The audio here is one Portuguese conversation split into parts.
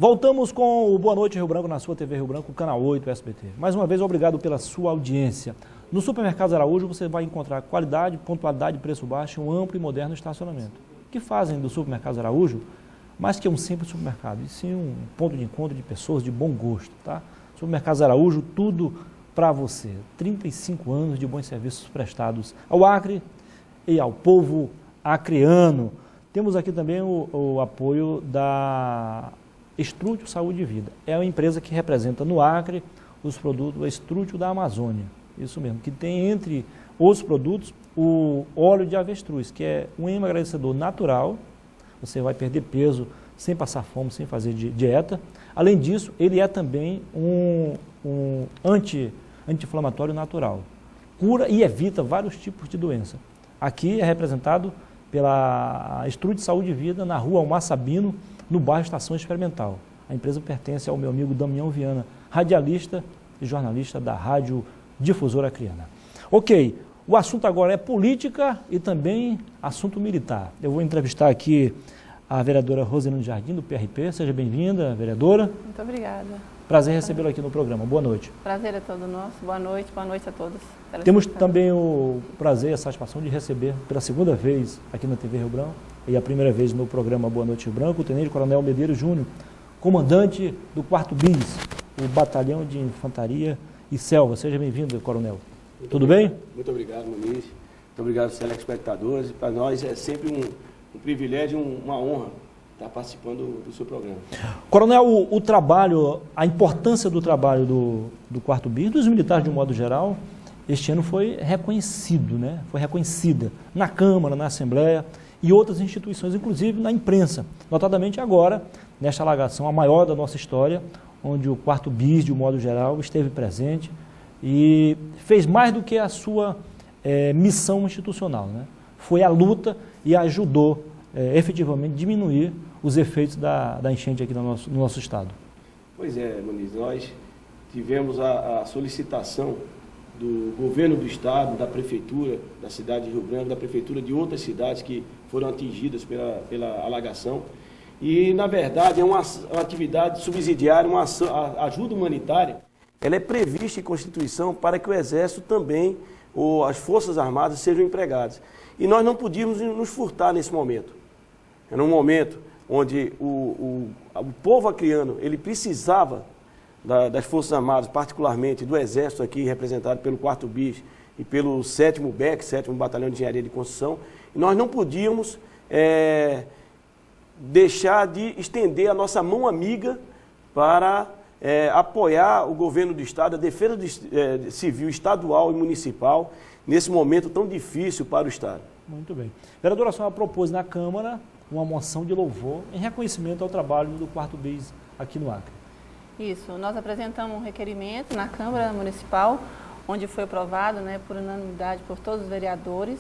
Voltamos com o Boa Noite Rio Branco na sua TV Rio Branco, canal 8 SBT. Mais uma vez, obrigado pela sua audiência. No Supermercados Araújo você vai encontrar qualidade, pontualidade, preço baixo e um amplo e moderno estacionamento. O que fazem do Supermercados Araújo mais que um simples supermercado, e sim um ponto de encontro de pessoas de bom gosto, tá? Supermercados Araújo, tudo para você. 35 anos de bons serviços prestados ao Acre e ao povo acreano. Temos aqui também o apoio da Estrútil Saúde e Vida. É uma empresa que representa no Acre os produtos Estrútil da Amazônia. Isso mesmo, que tem entre os produtos o óleo de avestruz, que é um emagrecedor natural. Você vai perder peso sem passar fome, sem fazer dieta. Além disso, ele é também um anti-inflamatório natural. Cura e evita vários tipos de doença. Aqui é representado pela Estrútil Saúde e Vida, na rua Almar Sabino, no bairro Estação Experimental. A empresa pertence ao meu amigo Damião Viana, radialista e jornalista da Rádio Difusora Acreana. Ok, o assunto agora é política e também assunto militar. Eu vou entrevistar aqui a vereadora Rosinante Jardim, do PRP. Seja bem-vinda, vereadora. Muito obrigada. Prazer recebê-la aqui no programa. Boa noite. Prazer é todo nosso. Boa noite a todos. Temos também o prazer e a satisfação de receber pela segunda vez aqui na TV Rio Branco e a primeira vez no programa Boa Noite Rio Branco, o Tenente Coronel Medeiros Júnior, comandante do 4º BIS, o Batalhão de Infantaria e Selva. Seja bem-vindo, Coronel. Tudo bem? Muito obrigado, Muniz. Muito obrigado, telespectadores. Para nós é sempre um privilégio, uma honra estar participando do seu programa. Coronel, o trabalho, a importância do trabalho do 4º BIS, dos militares de um modo geral, este ano foi reconhecido, né? Foi reconhecida na Câmara, na Assembleia e outras instituições, inclusive na imprensa. Notadamente agora, nesta alagação, a maior da nossa história, onde o 4º BIS, de um modo geral, esteve presente e fez mais do que a sua missão institucional, né? Foi a luta e ajudou efetivamente diminuir os efeitos da enchente aqui no nosso estado. Pois é, Muniz, nós tivemos a solicitação do governo do estado, da prefeitura, da cidade de Rio Branco, da prefeitura de outras cidades que foram atingidas pela alagação. E, na verdade, é uma atividade subsidiária, uma ajuda humanitária. Ela é prevista em Constituição para que o Exército também, ou as Forças Armadas, sejam empregadas. E nós não podíamos nos furtar nesse momento. Era um momento onde o povo acreano, ele precisava das Forças Armadas, particularmente do Exército aqui, representado pelo 4º BIS e pelo 7º BEC, 7º Batalhão de Engenharia de Construção, e nós não podíamos deixar de estender a nossa mão amiga para apoiar o governo do Estado, a defesa civil estadual e municipal, nesse momento tão difícil para o Estado. Muito bem. Vereadora, a senhora propôs na Câmara uma moção de louvor em reconhecimento ao trabalho do 4º BIS aqui no Acre. Isso, nós apresentamos um requerimento na Câmara Municipal, onde foi aprovado, né, por unanimidade por todos os vereadores,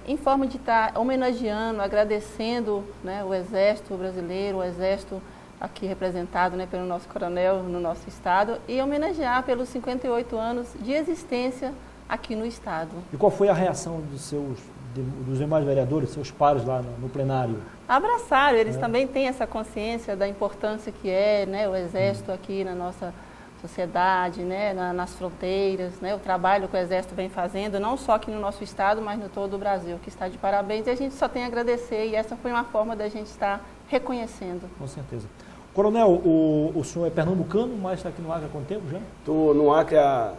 em forma de estar homenageando, agradecendo, né, o Exército brasileiro, o Exército aqui representado, né, pelo nosso coronel no nosso estado, e homenagear pelos 58 anos de existência aqui no estado. E qual foi a reação dos demais vereadores, seus pares lá no plenário? Abraçaram, eles também têm essa consciência da importância que é, né, o Exército aqui na nossa sociedade, né, nas fronteiras, né, o trabalho que o Exército vem fazendo, não só aqui no nosso estado, mas no todo o Brasil, que está de parabéns, e a gente só tem a agradecer, e essa foi uma forma da gente estar reconhecendo. Com certeza. Coronel, o senhor é pernambucano, mas está aqui no Acre há quanto tempo já? Estou no Acre há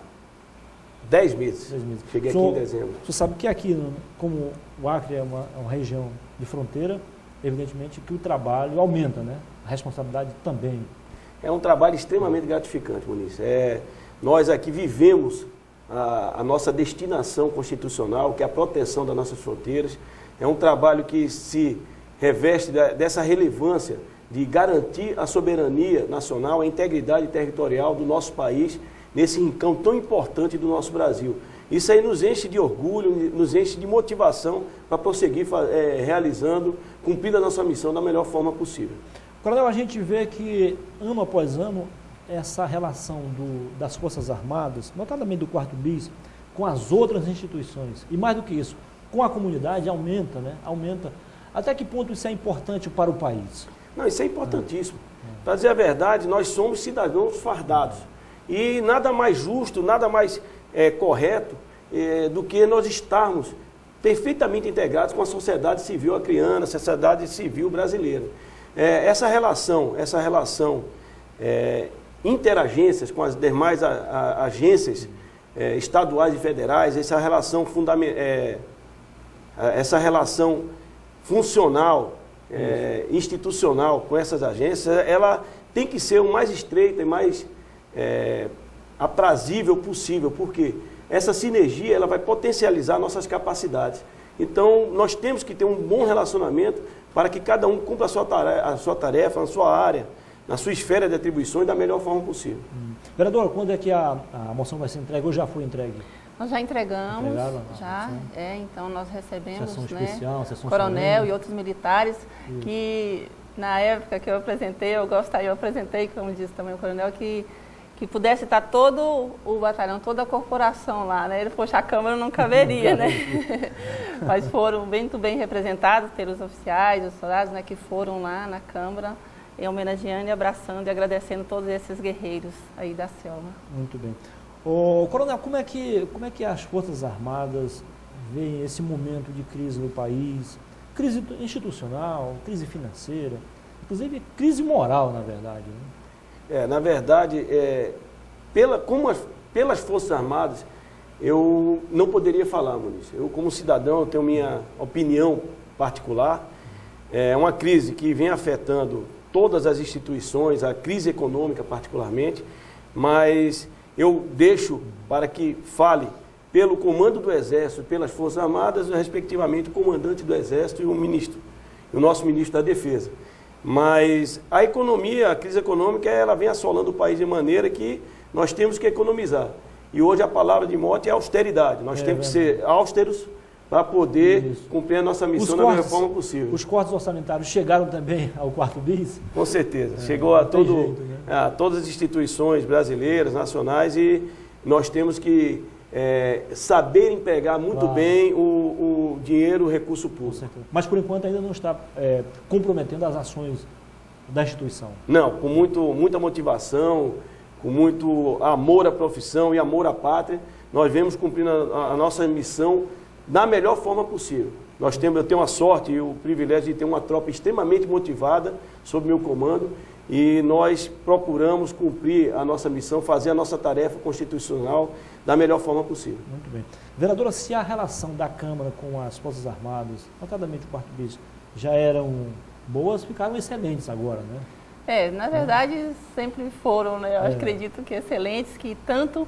10 meses. Cheguei aqui em dezembro. Você sabe que aqui, como o Acre é uma região de fronteira, evidentemente que o trabalho aumenta, né? A responsabilidade também. É um trabalho extremamente gratificante, Muniz. Nós aqui vivemos a nossa destinação constitucional, que é a proteção das nossas fronteiras. É um trabalho que se reveste dessa relevância de garantir a soberania nacional, a integridade territorial do nosso país, nesse rincão tão importante do nosso Brasil. Isso aí nos enche de orgulho, nos enche de motivação para prosseguir realizando, cumprindo a nossa missão da melhor forma possível. Coronel, a gente vê que ano após ano essa relação das Forças Armadas, notadamente do 4º BIS, com as outras instituições, e mais do que isso, com a comunidade, aumenta, né? Aumenta. Até que ponto isso é importante para o país? Não, isso é importantíssimo. Para dizer a verdade, nós somos cidadãos fardados. E nada mais justo, nada mais correto do que nós estarmos perfeitamente integrados com a sociedade civil acreana, a sociedade civil brasileira. Essa relação interagências com as demais agências estaduais e federais, essa relação funcional, institucional com essas agências, ela tem que ser o mais estreita e mais aprazível possível, porque essa sinergia ela vai potencializar nossas capacidades. Então, nós temos que ter um bom relacionamento para que cada um cumpra a sua tarefa, na sua área, na sua esfera de atribuições da melhor forma possível. Vereador, quando é que a moção vai ser entregue ou já foi entregue? Nós já entregamos, então nós recebemos o coronel e outros militares que, na época que eu apresentei, eu apresentei, como disse também o coronel, que pudesse estar todo o batalhão, toda a corporação lá, né? Ele, poxa, a Câmara não caberia, né? Mas foram muito bem representados pelos oficiais, os soldados, né, que foram lá na Câmara, homenageando e abraçando e agradecendo todos esses guerreiros aí da selva. Muito bem. Ô, coronel, como é que as Forças Armadas veem esse momento de crise no país? Crise institucional, crise financeira, inclusive crise moral, na verdade, né? Na verdade, pelas Forças Armadas, eu não poderia falar, Muniz. Eu, como cidadão, tenho minha opinião particular. É uma crise que vem afetando todas as instituições, a crise econômica particularmente, mas eu deixo para que fale pelo comando do Exército, pelas Forças Armadas, respectivamente o comandante do Exército e o nosso ministro da Defesa. Mas a economia, a crise econômica, ela vem assolando o país de maneira que nós temos que economizar. E hoje a palavra de mote é austeridade. Nós temos que ser austeros para poder cumprir a nossa missão da melhor forma possível. Os cortes orçamentários chegaram também ao quarto bis? Com certeza. Chegou a todas as instituições brasileiras, nacionais, e nós temos que saber empregar muito bem o dinheiro, o recurso público. Mas, por enquanto, ainda não está comprometendo as ações da instituição? Não, com muita motivação, com muito amor à profissão e amor à pátria, nós vemos cumprindo a nossa missão da melhor forma possível. Eu tenho a sorte e o privilégio de ter uma tropa extremamente motivada sob meu comando, e nós procuramos cumprir a nossa missão, fazer a nossa tarefa constitucional da melhor forma possível. Muito bem. Vereadora, se a relação da Câmara com as Forças Armadas, notadamente o quarto bis, já eram boas, ficaram excelentes agora, né? Na verdade, sempre foram, né? Eu acredito que excelentes, que tanto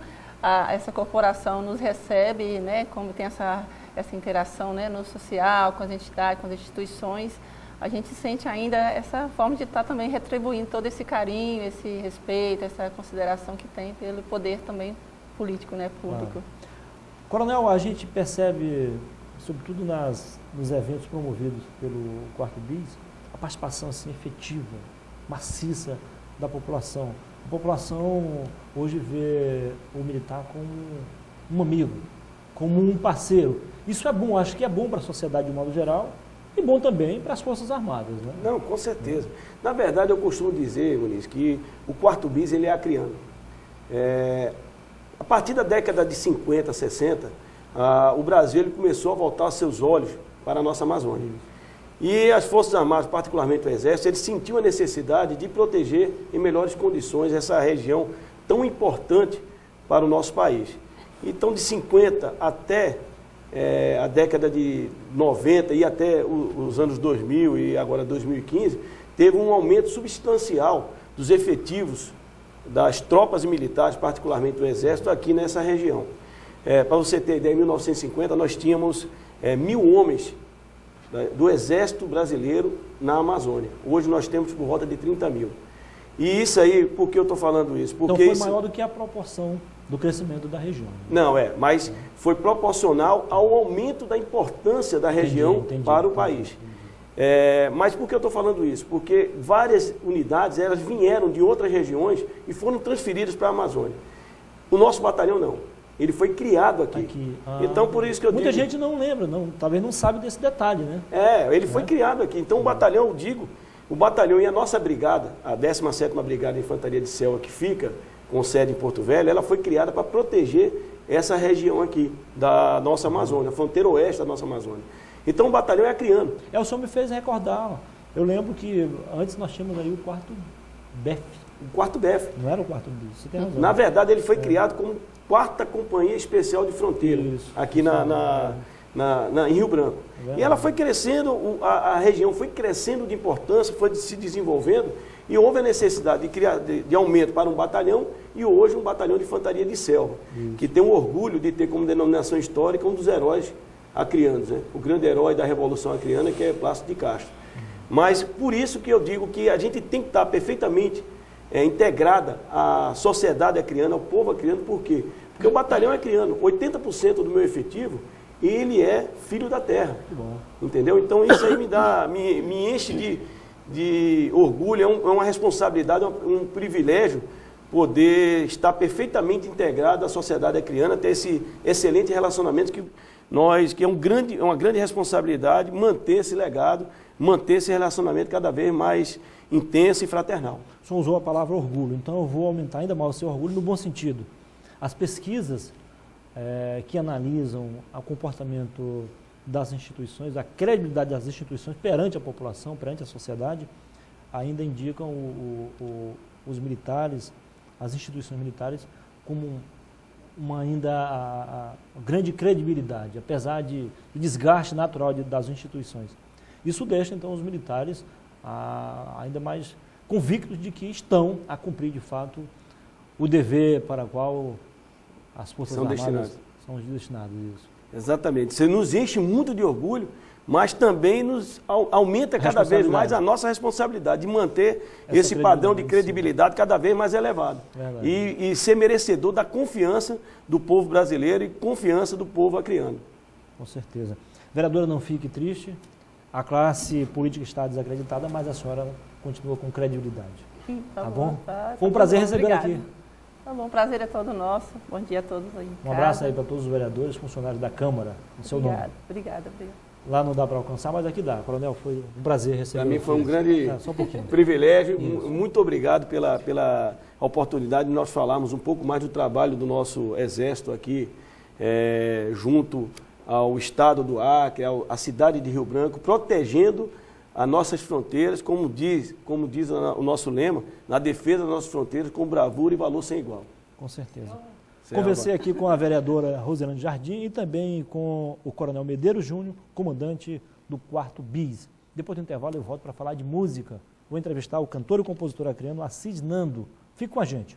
essa corporação nos recebe, né, como tem essa interação, né, no social, com as entidades, com as instituições, a gente sente ainda essa forma de estar também retribuindo todo esse carinho, esse respeito, essa consideração que tem pelo poder também político, né, público. Coronel, a gente percebe, sobretudo nos eventos promovidos pelo quarto bis, a participação assim, efetiva, maciça da população. A população hoje vê o militar como um amigo, como um parceiro. Isso é bom, acho que é bom para a sociedade de modo geral e bom também para as Forças Armadas, né? Não, com certeza. Na verdade, eu costumo dizer, Muniz, que o quarto bis ele é acriano. A partir da década de 50, 60, o Brasil ele começou a voltar seus olhos para a nossa Amazônia. E as Forças Armadas, particularmente o Exército, ele sentiu a necessidade de proteger em melhores condições essa região tão importante para o nosso país. Então, de 50 até a década de 90 e até os anos 2000 e agora 2015, teve um aumento substancial dos efetivos das tropas militares, particularmente do Exército, aqui nessa região. Para você ter ideia, em 1950 nós tínhamos 1.000 homens do Exército Brasileiro na Amazônia. Hoje nós temos por volta de 30 mil. E isso aí, por que eu estou falando isso? Porque então foi maior do que a proporção do crescimento da região. Não, mas foi proporcional ao aumento da importância da região para o país. Mas por que eu estou falando isso? Porque várias unidades, elas vieram de outras regiões e foram transferidas para a Amazônia. O nosso batalhão não. Ele foi criado aqui. Então, por isso que eu digo... Muita gente não lembra, talvez não sabe desse detalhe, né? Ele foi criado aqui. Então, o batalhão, eu digo, O batalhão e a nossa brigada, a 17ª Brigada de Infantaria de Selva, que fica com sede em Porto Velho, ela foi criada para proteger essa região aqui da nossa Amazônia, a fronteira oeste da nossa Amazônia. Então o batalhão é acriano. O senhor me fez recordar, eu lembro que antes nós tínhamos aí o 4º BEF. O 4º BEF. Não era o 4º BEF, você tem razão. Na verdade, ele foi criado como 4ª Companhia Especial de Fronteira, aqui em Rio Branco. E ela foi crescendo, a região foi crescendo de importância, foi se desenvolvendo, e houve a necessidade de aumento para um batalhão, e hoje um batalhão de infantaria de selva, que tem o orgulho de ter como denominação histórica um dos heróis acrianos, né? O grande herói da Revolução Acriana, que é Plácido de Castro. Mas por isso que eu digo que a gente tem que estar perfeitamente integrada à sociedade acriana, ao povo acriano. Por quê? Porque o batalhão é acriano. 80% do meu efetivo, ele é filho da terra. Entendeu? Então isso aí me enche de orgulho, é uma responsabilidade, um privilégio poder estar perfeitamente integrado à sociedade acriana, ter esse excelente relacionamento que é uma grande responsabilidade manter esse legado, manter esse relacionamento cada vez mais intenso e fraternal. O senhor usou a palavra orgulho, então eu vou aumentar ainda mais o seu orgulho no bom sentido. As pesquisas que analisam o comportamento das instituições, a credibilidade das instituições perante a população, perante a sociedade, ainda indicam os militares, as instituições militares, como a grande credibilidade, apesar do desgaste natural das instituições. Isso deixa, então, os militares ainda mais convictos de que estão a cumprir, de fato, o dever para o qual as Forças Armadas são destinadas. Isso. Exatamente. Isso nos enche muito de orgulho, mas também nos aumenta cada vez mais a nossa responsabilidade de manter esse padrão de credibilidade cada vez mais elevado. E ser merecedor da confiança do povo brasileiro e confiança do povo acriano. Com certeza. Vereadora, não fique triste. A classe política está desacreditada, mas a senhora continua com credibilidade. Tá bom? Foi um prazer recebê-la aqui. Tá bom, o prazer é todo nosso. Bom dia a todos aí. Um abraço aí para todos os vereadores, funcionários da Câmara, em seu nome. Obrigada. Lá não dá para alcançar, mas aqui dá. Coronel, foi um prazer recebê-lo. Para mim foi um grande privilégio. Muito obrigado pela oportunidade de nós falarmos um pouco mais do trabalho do nosso Exército aqui, junto ao Estado do Acre, à cidade de Rio Branco, protegendo as nossas fronteiras, como diz o nosso lema, na defesa das nossas fronteiras com bravura e valor sem igual. Com certeza. Conversei aqui com a vereadora Roselane Jardim e também com o Coronel Medeiros Júnior, comandante do 4º BIS. Depois do intervalo eu volto para falar de música. Vou entrevistar o cantor e compositor acriano Assis Nando. Fique com a gente.